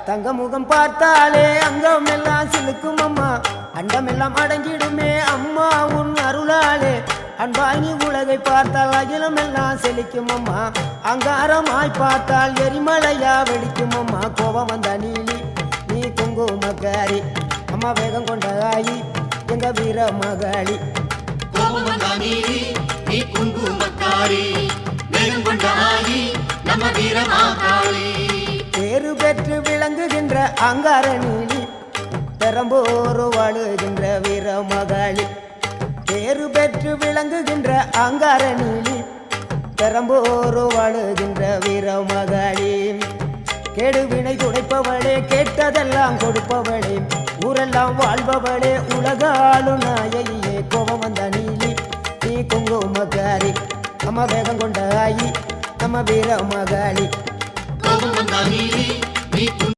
தங்க முகம் பார்த்தாலே அங்கம் எல்லாம் சிலுக்கும் அம்மா அண்டமெல்லாம் அடங்கிடுமே அம்மா உன் அருளாலே அன்பாய் நீ உலகை பார்த்தால் அகிலம் எல்லாம் செழிக்கும் அம்மா அங்காரமாய் பார்த்தால் எரிமலையா வெடிக்கும் அம்மா கோபம் வந்த நீலி நீ குங்குமக்காரி அம்மா வேகம் கொண்ட ஆயி எங்க வீர மகாளி கோபம் வந்த நீலி நீ குங்குமக்காரி வேகம் கொண்ட ஆயி நம்ம வீர மகாளி பேரு பெற்று விளங்குகின்ற அங்கார நீலி பெரம்போர் வாழுகின்ற வீர மகாளி பேரு பெற்று விளங்குகின்ற அங்கார நீலி பெரம்போர் வாழுகின்ற வீர மகாளி கேடுவினை துடைப்பவளே கேட்டதெல்லாம் கொடுப்பவளே ஊரெல்லாம் வாழ்பவளே உலகாலும் நாயகியே கோபம் வந்த நீலி நீ குங்குமக்காரி அம்மா வேகம் கொண்ட ஆயி நம்ம வீர மகாளி கோபம் வந்த நீலி நீ